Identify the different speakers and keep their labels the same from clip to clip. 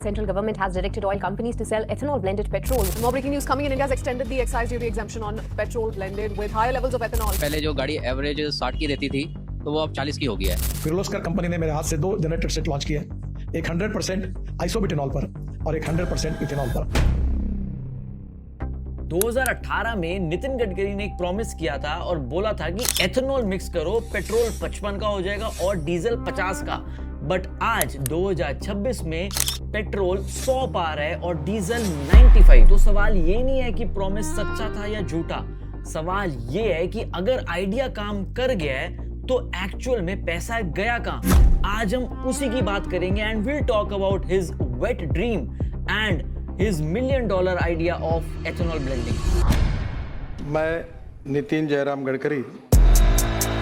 Speaker 1: Central government has directed oil companies to sell ethanol blended petrol.
Speaker 2: More breaking news coming in. India has extended the excise duty exemption on petrol blended with higher levels of ethanol.
Speaker 3: पहले जो गाड़ी average 60 की देती थी तो वो अब 40 की हो गई है।
Speaker 4: किर्लोस्कर कंपनी ने मेरे हाथ से 2 जनरेटेड सेट लॉन्च किए, एक 100% आइसोब्यूटेनॉल पर और एक 100% इथेनॉल पर।
Speaker 5: 2018 में नितिन गडकरी ने एक प्रॉमिस किया था और बोला था कि एथेनॉल मिक्स करो, पेट्रोल 55 का हो जाएगा और डीजल 50 का। बट आज 2026 में पेट्रोल 100 पा रहा है और डीजल 95। तो सवाल ये नहीं है कि प्रॉमिस सच्चा था या झूठा, सवाल ये है कि अगर आइडिया काम कर गया है तो एक्चुअल में पैसा गया कहां। आज हम उसी की बात करेंगे and will talk about his weight dream and his $1 million idea of ethanol blending.
Speaker 6: मैं नितिन जयराम गडकरी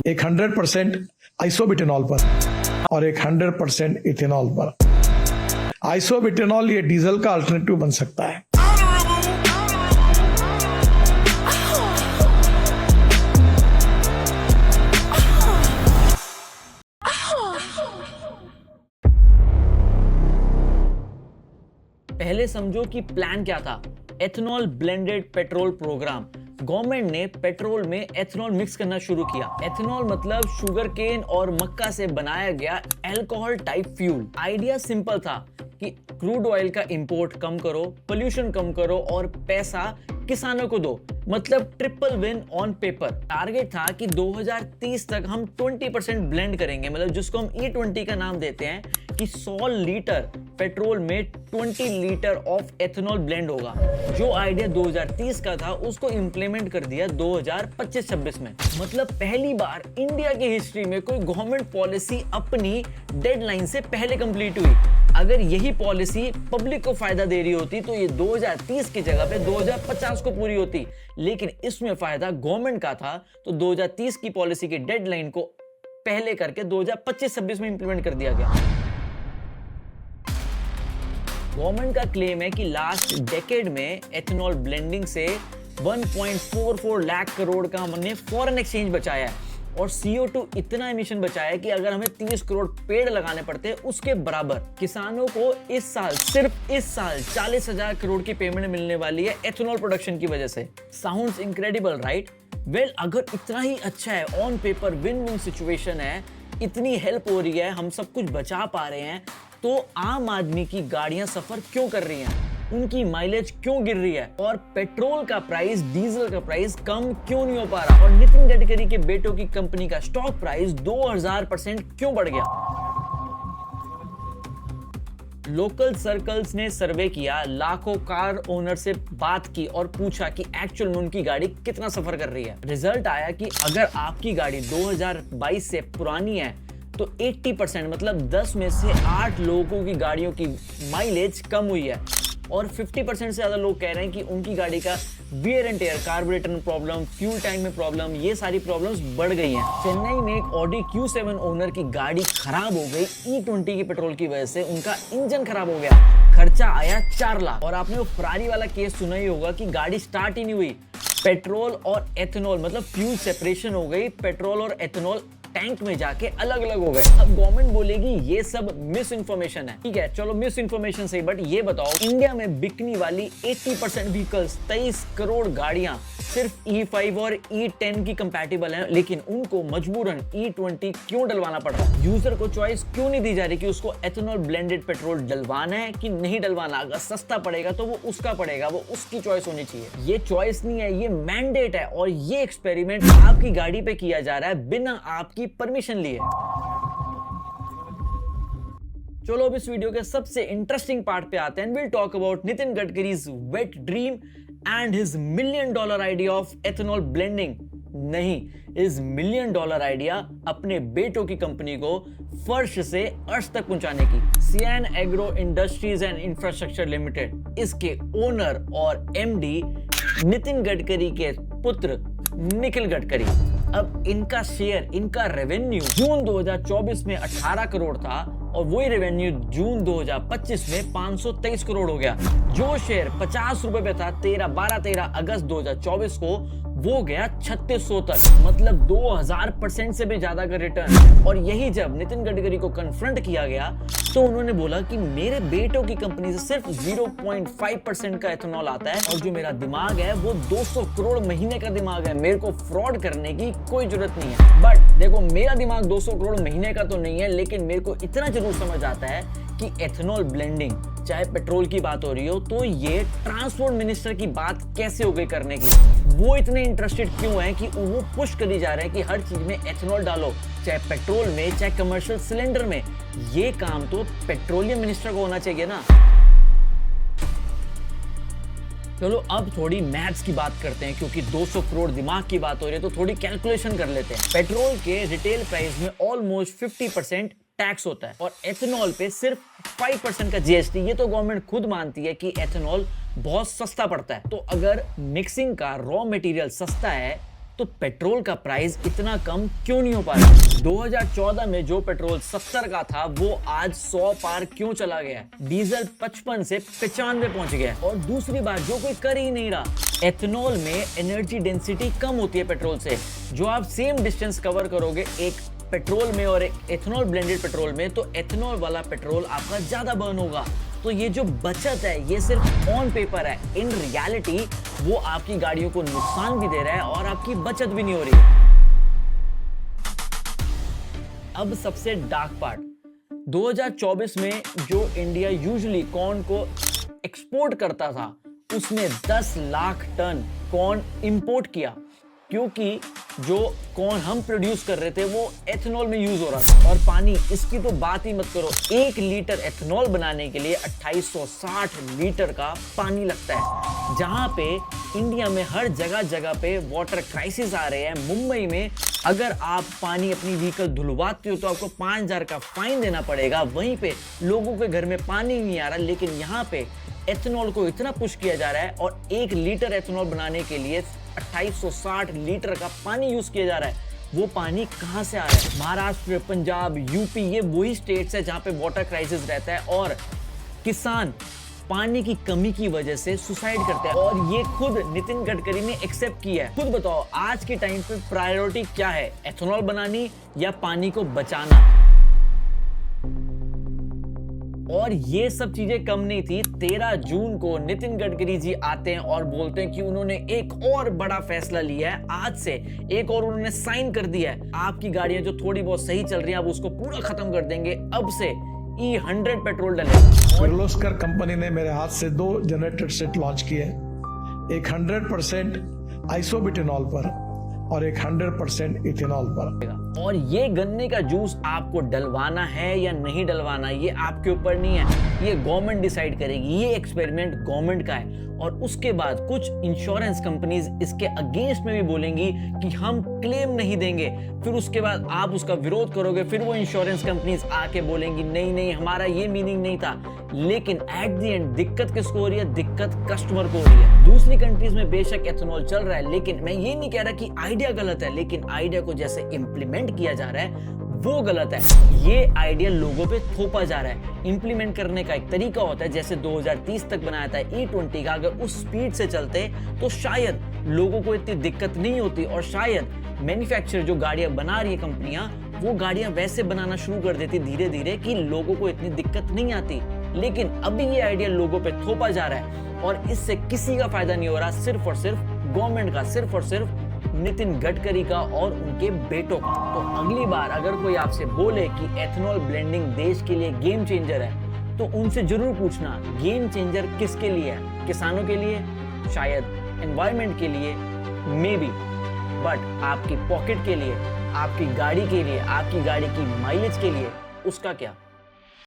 Speaker 4: एक 100% आइसोब्यूटेनॉल पर और एक 100% इथेनॉल पर। आइसोब्यूटेनॉल ये डीजल का अल्टरनेटिव बन सकता है।
Speaker 5: पहले समझो कि प्लान क्या था। Ethanol blended petrol programme. Government ने पेट्रोल में एथेनॉल मिक्स करना शुरू किया। एथेनॉल मतलब शुगर केन और मक्का से बनाया गया alcohol type fuel. Idea simple था कि क्रूड ऑयल का इंपोर्ट कम करो, पोल्यूशन कम करो और पैसा किसानों को दो। मतलब triple win on paper. Target था कि 2030 तक हम 20% ब्लेंड करेंगे, मतलब जिसको हम E20 का नाम देते हैं कि 100 लीटर पेट्रोल में 20 लीटर ऑफ एथेनॉल ब्लेंड होगा। जो आइडिया 2030 का था उसको इंप्लीमेंट कर दिया 2025-26 में। मतलब पहली बार इंडिया की हिस्ट्री में कोई गवर्नमेंट पॉलिसी अपनी डेडलाइन से पहले कंप्लीट हुई। अगर यही पॉलिसी पब्लिक को फायदा दे रही होती तो ये 2030 की जगह पे 2050 को पूरी होती, लेकिन इसमें फायदा गवर्नमेंट का था तो 2030 की पॉलिसी की डेडलाइन को पहले करके 2025-26 में इंप्लीमेंट कर दिया गया। गवर्नमेंट का क्लेम है कि लास्ट डेकेड में एथेनॉल ब्लेंडिंग से 1.44 लाख करोड़ का हमने फॉरेन एक्सचेंज बचाया है और CO2 इतना एमिशन बचाया है कि अगर हमें 30 करोड़ पेड़ लगाने पड़ते उसके बराबर। किसानों को इस साल, सिर्फ इस साल 40,000 करोड़ की पेमेंट मिलने वाली है एथेनॉल प्रोडक्शन की वजह से। Sounds incredible right? वेल, अगर इतना ही अच्छा है, on paper win win situation है, इतनी हेल्प हो रही है, हम सब कुछ बचा पा रहे हैं, तो आम आदमी की गाड़ियां सफर क्यों कर रही हैं? उनकी माइलेज क्यों गिर रही है? और पेट्रोल का प्राइस, डीजल का प्राइस कम क्यों नहीं हो पा रहा? और नितिन गडकरी के बेटों की कंपनी का स्टॉक प्राइस 2000% क्यों बढ़ गया? लोकल सर्कल्स ने सर्वे किया, लाखों कार ओनर से बात की और पूछा कि एक्चुअल में उनकी गाड़ी कितना सफर कर रही है। रिजल्ट आया कि अगर आपकी गाड़ी 2022 से पुरानी है तो 80% मतलब 10 में से 8 लोगों की गाड़ियों की माइलेज कम हुई है और 50% से ज्यादा लोग कह रहे हैं कि उनकी गाड़ी का वियर एंड टेयर, कार्बोरेटर में प्रॉब्लम, फ्यूल टैंक में प्रॉब्लम, ये सारी प्रॉब्लम्स बढ़ गई हैं। चेन्नई में एक ऑडी Q7 ओनर की गाड़ी खराब हो गई E20 की पेट्रोल की वजह से। उनका इंजन खराब हो गया, खर्चा आया 4 लाख। और आपने वो फरारी वाला केस सुना ही होगा कि गाड़ी स्टार्ट ही नहीं हुई। पेट्रोल और एथेनॉल मतलब फ्यूल सेपरेशन हो गई, पेट्रोल और एथेनॉल टैंक में जाके अलग अलग हो गए। अब गवर्नमेंट बोलेगी ये सब मिस इन्फॉर्मेशन है। ठीक है, चलो मिस इन्फॉर्मेशन सही, बट ये बताओ इंडिया में बिकने वाली 80% व्हीकल्स, 23 करोड़ गाड़ियां सिर्फ E5 और E10 की कंपैटिबल हैं, लेकिन उनको मजबूरन E20 क्यों डलवाना पड़ रहा है? यूजर को चॉइस क्यों नहीं दी जा रही कि उसको एथेनॉल ब्लेंडेड पेट्रोल डलवाना है कि नहीं डलवाना? अगर सस्ता पड़ेगा तो वो उसका पड़ेगा, वो उसकी चॉइस होनी चाहिए। ये चॉइस नहीं है, ये मैंडेट है और ये एक्सपेरिमेंट आपकी गाड़ी पे किया जा रहा है बिना आपकी परमिशन लिए। चलो अब इस वीडियो के सबसे इंटरेस्टिंग पार्ट पे आते हैं। Will talk about Nitin Gadkari's wet dream and his $1 million idea of ethanol blending. नहीं, इस $1 million आइडिया अपने बेटों की कंपनी को फर्श से अर्श तक पहुंचाने की। सियान agro industries and infrastructure limited, इसके ओनर और MD नितिन गडकरी के पुत्र निखिल गडकरी। अब इनका शेयर, इनका रेवेन्यू जून 2024 में 18 करोड़ था और वही रेवेन्यू जून 2025 में 523 करोड़ हो गया। जो शेयर 50 रुपए पे था 13 अगस्त 2024 को, वो गया 3600 तक, मतलब 2000% से भी ज्यादा का रिटर्न। और यही जब नितिन गडकरी को कन्फ्रंट किया गया तो उन्होंने बोला कि मेरे बेटों की कंपनी से सिर्फ 0.5% का एथेनॉल आता है और जो मेरा दिमाग है वो 200 करोड़ महीने का दिमाग है, मेरे को फ्रॉड करने की कोई जरूरत नहीं है। बट देखो, मेरा दिमाग 200 करोड़ महीने का तो नहीं है, लेकिन मेरे को इतना जरूर समझ आता है कि एथेनॉल ब्लेंडिंग, चाहे पेट्रोल की बात हो रही हो, तो ये ट्रांसपोर्ट मिनिस्टर की बात कैसे हो गई करने की। वो इतने इंटरेस्टेड क्यों हैं कि वो पुश करी जा रहे हैं कि हर चीज में एथेनॉल डालो, चाहे पेट्रोल में, चाहे कमर्शियल सिलेंडर में। ये काम तो पेट्रोलियम मिनिस्टर को होना चाहिए ना। चलो अब थोड़ी मैथ्स की बात करते हैं, क्योंकि 200 करोड़ दिमाग की बात हो रही है तो थोड़ी कैलकुलेशन कर लेते हैं। पेट्रोल के रिटेल प्राइस में ऑलमोस्ट 50% टैक्स होता है और एथेनॉल पे सिर्फ 5% का जीएसटी। ये तो गवर्नमेंट खुद मानती है कि एथेनॉल बहुत सस्ता पड़ता है। तो अगर मिक्सिंग का रॉ मटेरियल सस्ता है तो पेट्रोल का प्राइस इतना कम क्यों नहीं हो पा रहा? 2014 में जो पेट्रोल 70 का था वो आज 100 पार क्यों चला गया? डीजल 55 से 95 पहुंच गया। और दूसरी बात जो कोई कर ही नहीं रहा, एथेनॉल में एनर्जी डेंसिटी कम होती है पेट्रोल से। जो आप सेम डिस्टेंस कवर करोगे एक पेट्रोल में और एक एथेनॉल ब्लेंडेड पेट्रोल में, तो एथेनॉल वाला पेट्रोल आपका ज्यादा बर्न होगा। तो ये जो बचत है ये सिर्फ ऑन पेपर है, इन रियलिटी वो आपकी गाड़ियों को नुकसान भी दे रहा है और आपकी बचत भी नहीं हो रही है। अब सबसे डार्क पार्ट, 2024 में जो इंडिया यूजुअली कॉर्न को एक्सपोर्ट करता था उसने 10 लाख टन कॉर्न इंपोर्ट किया, क्योंकि जो कॉर्न हम प्रोड्यूस कर रहे थे वो एथेनॉल में यूज हो रहा था। और पानी, इसकी तो बात ही मत करो। 1 लीटर एथेनॉल बनाने के लिए 2860 लीटर का पानी लगता है, जहां पे इंडिया में हर जगह पे वाटर क्राइसिस आ रहे हैं। मुंबई में अगर आप पानी अपनी व्हीकल धुलवाते हो तो आपको 5000 का फाइन देना पड़ेगा। वहीं पे लोगों के घर में पानी नहीं आ रहा, लेकिन यहाँ पे एथेनॉल को इतना पुश किया जा रहा है और 1 लीटर एथेनॉल बनाने के लिए 2860 लीटर का पानी यूज किया जा रहा है। वो पानी कहां से आ रहा है? महाराष्ट्र, पंजाब, यूपी, ये वही स्टेट्स है जहां पे वाटर क्राइसिस रहता है और किसान पानी की कमी की वजह से सुसाइड करते हैं। और ये खुद नितिन गडकरी ने एक्सेप्ट किया है। खुद बताओ आज के टाइम पे प्रायोरिटी क्या है, एथेनॉल बनानी या पानी को बचाना? और ये सब चीजें कम नहीं थी। 13 जून को नितिन गडकरी जी आते हैं और बोलते हैं कि उन्होंने एक और बड़ा फैसला लिया है। आज से एक और उन्होंने साइन कर दिया है, आपकी गाड़ियां जो थोड़ी बहुत सही चल रही हैं अब उसको पूरा खत्म कर देंगे। अब से E100 पेट्रोल डलेगा।
Speaker 4: किर्लोस्कर कंपनी ने मेरे हाथ से 2 जनरेटर सेट लॉन्च किए, एक 100% आइसोब्यूटेनॉल पर और एक 100% इथेनॉल पर।
Speaker 5: और ये गन्ने का जूस आपको डलवाना है या नहीं डलवाना, ये आपके ऊपर नहीं है, ये गवर्नमेंट डिसाइड करेगी। ये एक्सपेरिमेंट गवर्नमेंट का है। और उसके बाद कुछ इंश्योरेंस कंपनीज इसके अगेंस्ट में भी बोलेंगी कि हम क्लेम नहीं देंगे। फिर उसके बाद आप उसका विरोध करोगे, फिर वो इंश्योरेंस कंपनीज आके बोलेंगी नहीं नहीं हमारा ये मीनिंग नहीं था। लेकिन एट द एंड दिक्कत किसको हो रही है? दिक्कत कस्टमर को हो रही है। दूसरी कंट्रीज में बेशक एथेनॉल चल रहा है, लेकिन मैं ये नहीं कह रहा कि आइडिया गलत है, लेकिन आइडिया को जैसे इंप्लीमेंट किया जा रहा है वो गलत है। ये आइडिया लोगों पे थोपा जा रहा है। इंप्लीमेंट करने का एक तरीका होता है, जैसे 2030 तक बनाया था E20 का, अगर उस स्पीड से चलते तो शायद लोगों को इतनी दिक्कत नहीं होती और शायद मैन्युफैक्चरर जो गाड़ियां बना रही है कंपनियां, वो गाड़ियां वैसे बनाना शुरू कर देती धीरे धीरे कि लोगों को इतनी दिक्कत नहीं आती। लेकिन अभी ये आइडिया लोगों पे थोपा जा रहा है और इससे किसी का फायदा नहीं हो रहा, सिर्फ और सिर्फ गवर्नमेंट का, सिर्फ और सिर्फ नितिन गडकरी का और उनके बेटों का। तो अगली बार अगर कोई आपसे बोले कि एथेनॉल ब्लेंडिंग देश के लिए गेम चेंजर है, तो उनसे जरूर पूछना गेम चेंजर किसके लिए है? किसानों के लिए? शायद एनवायरनमेंट के लिए, मे बी, बट आपकी पॉकेट के लिए, आपकी गाड़ी के लिए, आपकी गाड़ी की माइलेज के लिए, उसका क्या?